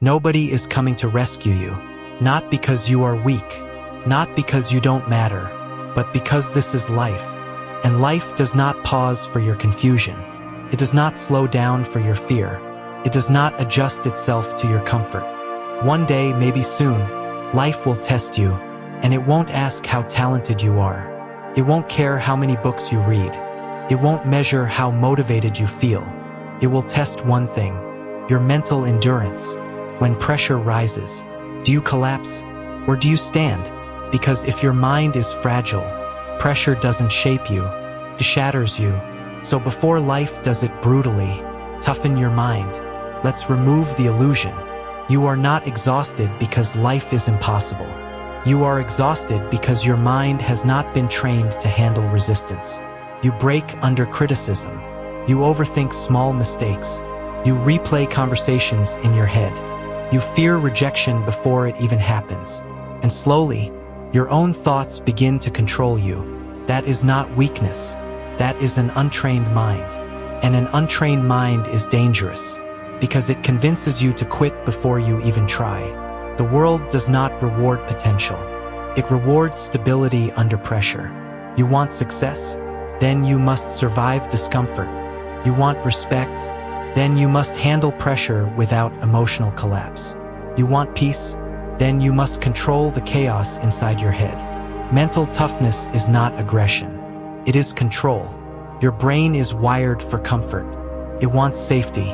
Nobody is coming to rescue you. Not because you are weak, not because you don't matter, but because this is life. And life does not pause for your confusion. It does not slow down for your fear. It does not adjust itself to your comfort. One day, maybe soon, life will test you, and it won't ask how talented you are. It won't care how many books you read. It won't measure how motivated you feel. It will test one thing: your mental endurance. When pressure rises, do you collapse or do you stand? Because if your mind is fragile, pressure doesn't shape you, it shatters you. So before life does it brutally, toughen your mind. Let's remove the illusion. You are not exhausted because life is impossible. You are exhausted because your mind has not been trained to handle resistance. You break under criticism. You overthink small mistakes. You replay conversations in your head. You fear rejection before it even happens. And slowly, your own thoughts begin to control you. That is not weakness. That is an untrained mind. And an untrained mind is dangerous because it convinces you to quit before you even try. The world does not reward potential. It rewards stability under pressure. You want success? Then you must survive discomfort. You want respect? Then you must handle pressure without emotional collapse. You want peace? Then you must control the chaos inside your head. Mental toughness is not aggression. It is control. Your brain is wired for comfort. It wants safety.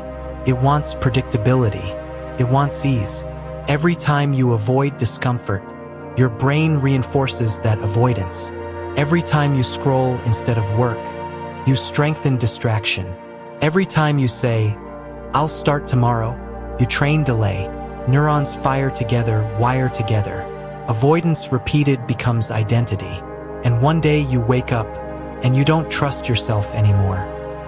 It wants predictability. It wants ease. Every time you avoid discomfort, your brain reinforces that avoidance. Every time you scroll instead of work, you strengthen distraction. Every time you say, "I'll start tomorrow," you train delay. Neurons fire together, wire together. Avoidance repeated becomes identity. And one day you wake up, and you don't trust yourself anymore.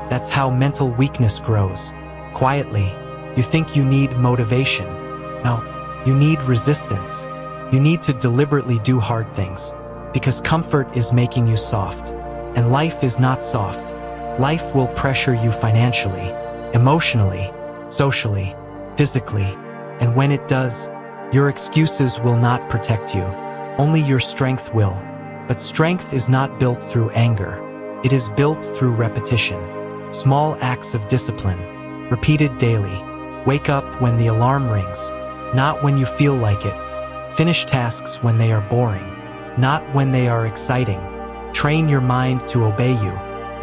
That's how mental weakness grows. Quietly, you think you need motivation. No, you need resistance. You need to deliberately do hard things, because comfort is making you soft. And life is not soft. Life will pressure you financially, emotionally, socially, physically. And when it does, your excuses will not protect you. Only your strength will. But strength is not built through anger. It is built through repetition. Small acts of discipline, repeated daily. Wake up when the alarm rings, not when you feel like it. Finish tasks when they are boring, not when they are exciting. Train your mind to obey you,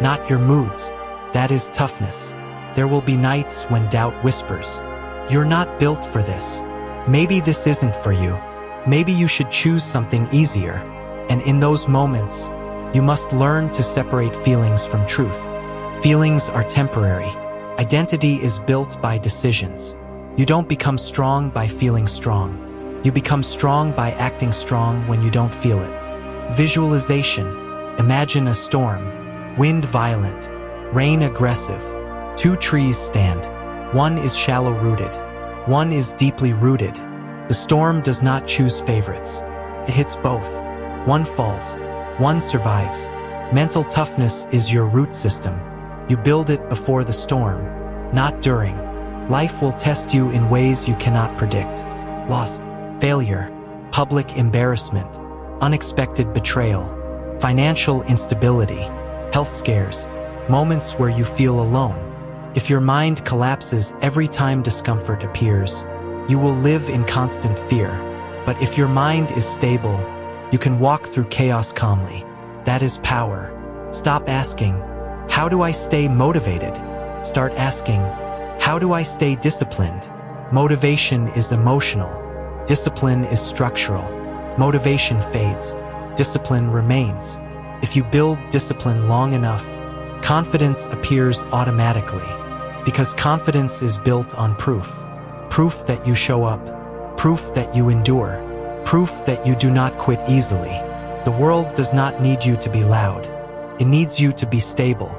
not your moods. That is toughness. There will be nights when doubt whispers, "You're not built for this. Maybe this isn't for you. Maybe you should choose something easier." And in those moments, you must learn to separate feelings from truth. Feelings are temporary. Identity is built by decisions. You don't become strong by feeling strong. You become strong by acting strong when you don't feel it. Visualization. Imagine a storm. Wind violent. Rain aggressive. Two trees stand. One is shallow-rooted. One is deeply rooted. The storm does not choose favorites. It hits both. One falls. One survives. Mental toughness is your root system. You build it before the storm, not during. Life will test you in ways you cannot predict. Loss, failure, public embarrassment, unexpected betrayal, financial instability, health scares, moments where you feel alone. If your mind collapses every time discomfort appears, you will live in constant fear. But if your mind is stable, you can walk through chaos calmly. That is power. Stop asking, "How do I stay motivated?" Start asking, "How do I stay disciplined?" Motivation is emotional. Discipline is structural. Motivation fades. Discipline remains. If you build discipline long enough, confidence appears automatically. Because confidence is built on proof. Proof that you show up. Proof that you endure. Proof that you do not quit easily. The world does not need you to be loud. It needs you to be stable.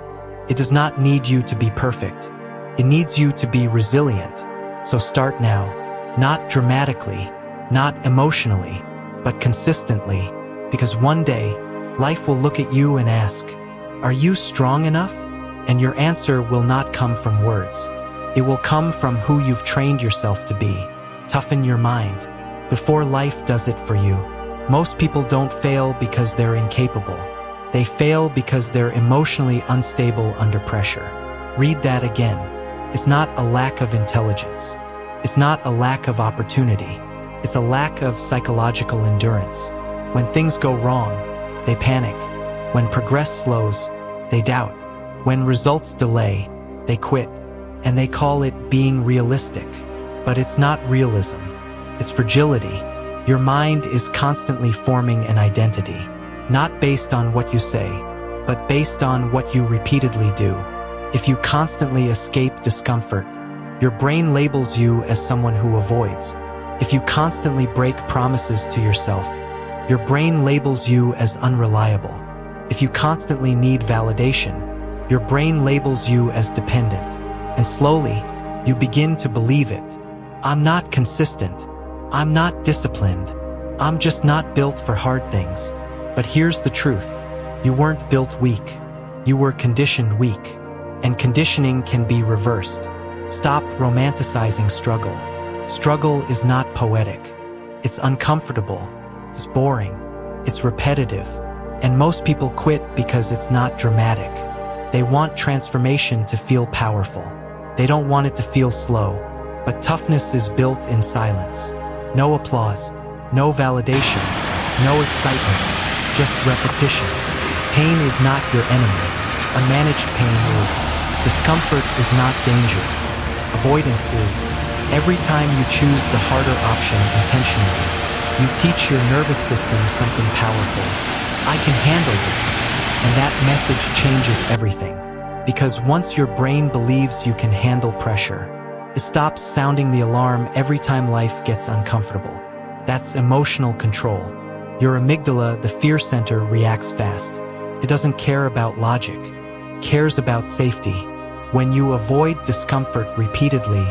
It does not need you to be perfect. It needs you to be resilient. So start now. Not dramatically, not emotionally, but consistently. Because one day, life will look at you and ask, "Are you strong enough?" And your answer will not come from words. It will come from who you've trained yourself to be. Toughen your mind before life does it for you. Most people don't fail because they're incapable. They fail because they're emotionally unstable under pressure. Read that again. It's not a lack of intelligence. It's not a lack of opportunity. It's a lack of psychological endurance. When things go wrong, they panic. When progress slows, they doubt. When results delay, they quit. And they call it being realistic. But it's not realism. It's fragility. Your mind is constantly forming an identity, not based on what you say, but based on what you repeatedly do. If you constantly escape discomfort, your brain labels you as someone who avoids. If you constantly break promises to yourself, your brain labels you as unreliable. If you constantly need validation, your brain labels you as dependent. And slowly, you begin to believe it. I'm not consistent. I'm not disciplined. I'm just not built for hard things. But here's the truth. You weren't built weak. You were conditioned weak. And conditioning can be reversed. Stop romanticizing struggle. Struggle is not poetic. It's uncomfortable. It's boring. It's repetitive. And most people quit because it's not dramatic. They want transformation to feel powerful. They don't want it to feel slow. But toughness is built in silence. No applause, no validation, no excitement, just repetition. Pain is not your enemy. Unmanaged pain is. Discomfort is not dangerous. Avoidance is. Every time you choose the harder option intentionally, you teach your nervous system something powerful. I can handle this. And that message changes everything. Because once your brain believes you can handle pressure, it stops sounding the alarm every time life gets uncomfortable. That's emotional control. Your amygdala, the fear center, reacts fast. It doesn't care about logic. It cares about safety. When you avoid discomfort repeatedly,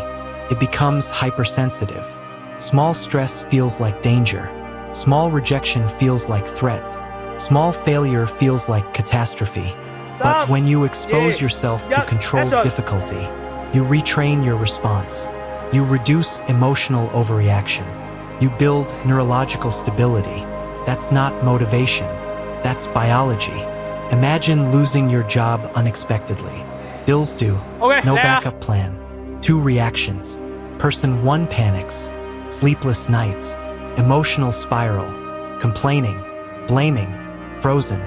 it becomes hypersensitive. Small stress feels like danger. Small rejection feels like threat. Small failure feels like catastrophe. But when you expose yourself to controlled difficulty, you retrain your response. You reduce emotional overreaction. You build neurological stability. That's not motivation. That's biology. Imagine losing your job unexpectedly. Bills due. No backup plan. 2 reactions. Person 1 panics. Sleepless nights. Emotional spiral. Complaining. Blaming. Frozen.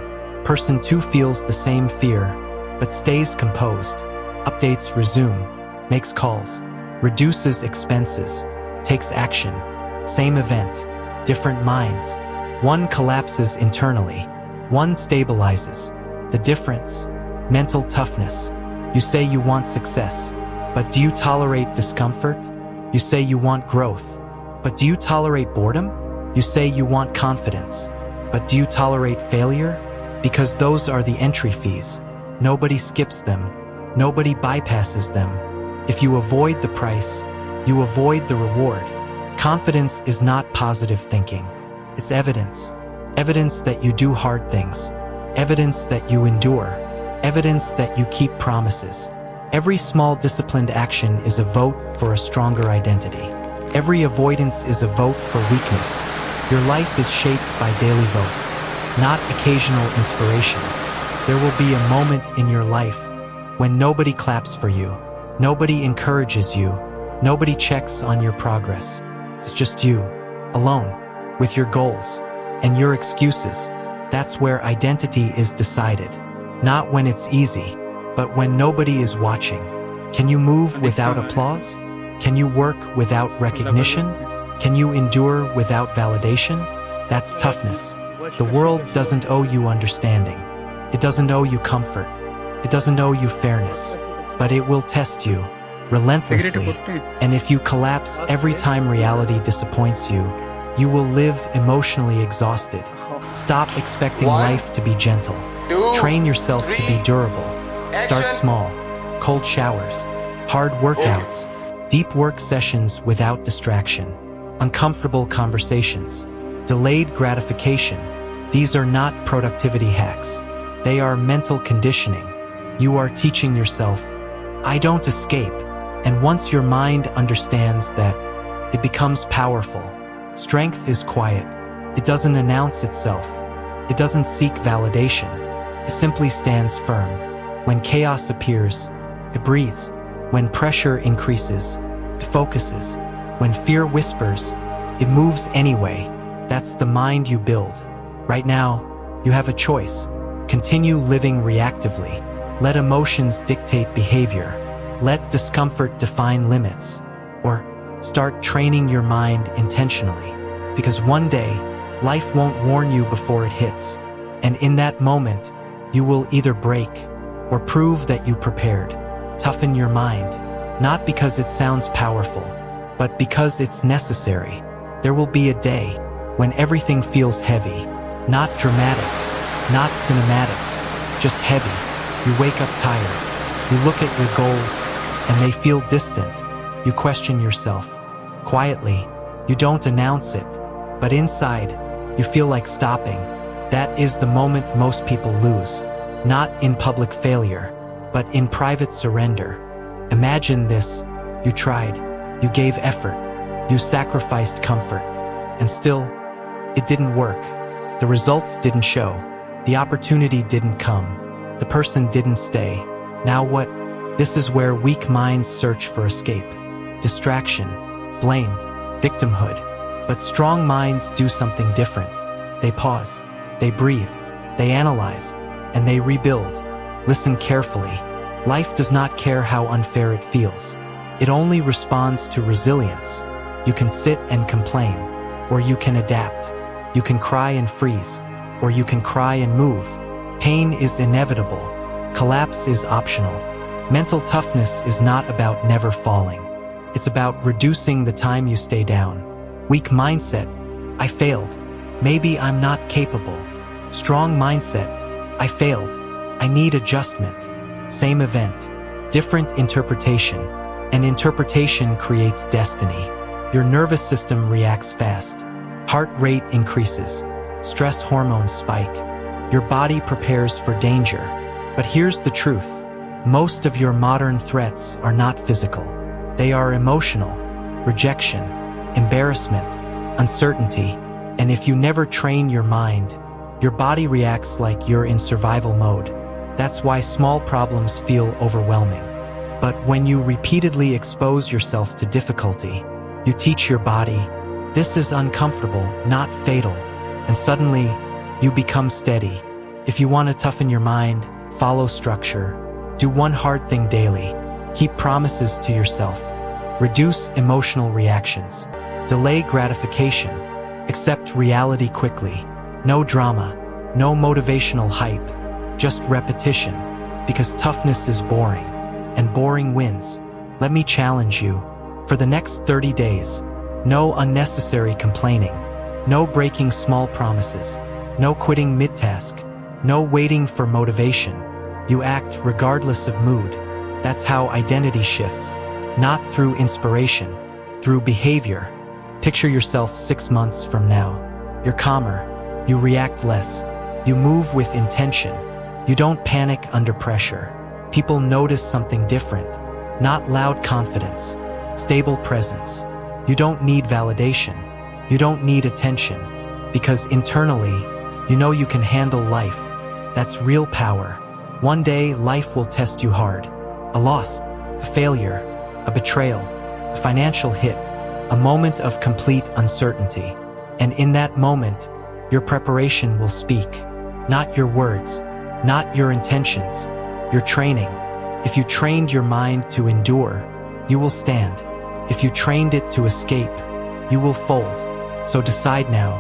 Person 2 feels the same fear, but stays composed. Updates resume. Makes calls, reduces expenses, takes action. Same event, different minds. One collapses internally, one stabilizes. The difference, mental toughness. You say you want success, but do you tolerate discomfort? You say you want growth, but do you tolerate boredom? You say you want confidence, but do you tolerate failure? Because those are the entry fees. Nobody skips them. Nobody bypasses them. If you avoid the price, you avoid the reward. Confidence is not positive thinking. It's evidence. Evidence that you do hard things. Evidence that you endure. Evidence that you keep promises. Every small disciplined action is a vote for a stronger identity. Every avoidance is a vote for weakness. Your life is shaped by daily votes, not occasional inspiration. There will be a moment in your life when nobody claps for you. Nobody encourages you. Nobody checks on your progress. It's just you, alone, with your goals and your excuses. That's where identity is decided. Not when it's easy, but when nobody is watching. Can you move without applause? Can you work without recognition? Can you endure without validation? That's toughness. The world doesn't owe you understanding. It doesn't owe you comfort. It doesn't owe you fairness. But it will test you, relentlessly. And if you collapse every time reality disappoints you, you will live emotionally exhausted. Stop expecting life to be gentle. Train yourself to be durable. Start small. Cold showers, hard workouts, deep work sessions without distraction, uncomfortable conversations, delayed gratification. These are not productivity hacks. They are mental conditioning. You are teaching yourself, I don't escape. And once your mind understands that it becomes powerful. Strength is quiet. It doesn't announce itself. It doesn't seek validation. It simply stands firm. When chaos appears, it breathes. When pressure increases, it focuses. When fear whispers, it moves anyway. That's the mind you build. Right now, you have a choice. Continue living reactively. Let emotions dictate behavior. Let discomfort define limits. Or start training your mind intentionally. Because one day, life won't warn you before it hits. And in that moment, you will either break or prove that you prepared. Toughen your mind, not because it sounds powerful, but because it's necessary. There will be a day when everything feels heavy, not dramatic, not cinematic, just heavy. You wake up tired. You look at your goals, and they feel distant. You question yourself. Quietly, you don't announce it, but inside, you feel like stopping. That is the moment most people lose. Not in public failure, but in private surrender. Imagine this. You tried. You gave effort. You sacrificed comfort. And still, it didn't work. The results didn't show. The opportunity didn't come. The person didn't stay. Now what? This is where weak minds search for escape. Distraction, blame, victimhood. But strong minds do something different. They pause. They breathe. They analyze. And they rebuild. Listen carefully. Life does not care how unfair it feels. It only responds to resilience. You can sit and complain, or you can adapt. You can cry and freeze, or you can cry and move. Pain is inevitable. Collapse is optional. Mental toughness is not about never falling. It's about reducing the time you stay down. Weak mindset, I failed. Maybe I'm not capable. Strong mindset, I failed. I need adjustment. Same event, different interpretation. And interpretation creates destiny. Your nervous system reacts fast. Heart rate increases. Stress hormones spike. Your body prepares for danger. But here's the truth. Most of your modern threats are not physical. They are emotional. Rejection, embarrassment, uncertainty. And if you never train your mind, your body reacts like you're in survival mode. That's why small problems feel overwhelming. But when you repeatedly expose yourself to difficulty, you teach your body, this is uncomfortable, not fatal. And suddenly, you become steady. If you want to toughen your mind, follow structure. Do one hard thing daily. Keep promises to yourself. Reduce emotional reactions. Delay gratification. Accept reality quickly. No drama, no motivational hype, just repetition, because toughness is boring, and boring wins. Let me challenge you. For the next 30 days, no unnecessary complaining, no breaking small promises, no quitting mid-task, no waiting for motivation. You act regardless of mood. That's how identity shifts, not through inspiration, through behavior. Picture yourself 6 months from now. You're calmer. You react less. You move with intention. You don't panic under pressure. People notice something different. Not loud confidence. Stable presence. You don't need validation. You don't need attention. Because internally, you know you can handle life. That's real power. One day, life will test you hard. A loss, a failure, a betrayal, a financial hit, a moment of complete uncertainty. And in that moment, your preparation will speak. Not your words, not your intentions, your training. If you trained your mind to endure, you will stand. If you trained it to escape, you will fold. So decide now,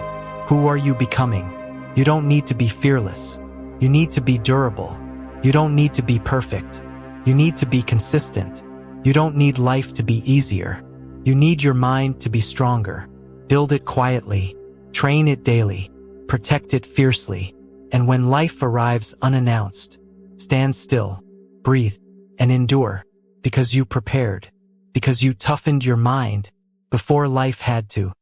who are you becoming? You don't need to be fearless. You need to be durable. You don't need to be perfect. You need to be consistent. You don't need life to be easier. You need your mind to be stronger. Build it quietly. Train it daily. Protect it fiercely. And when life arrives unannounced, stand still, breathe, and endure, because you prepared, because you toughened your mind before life had to.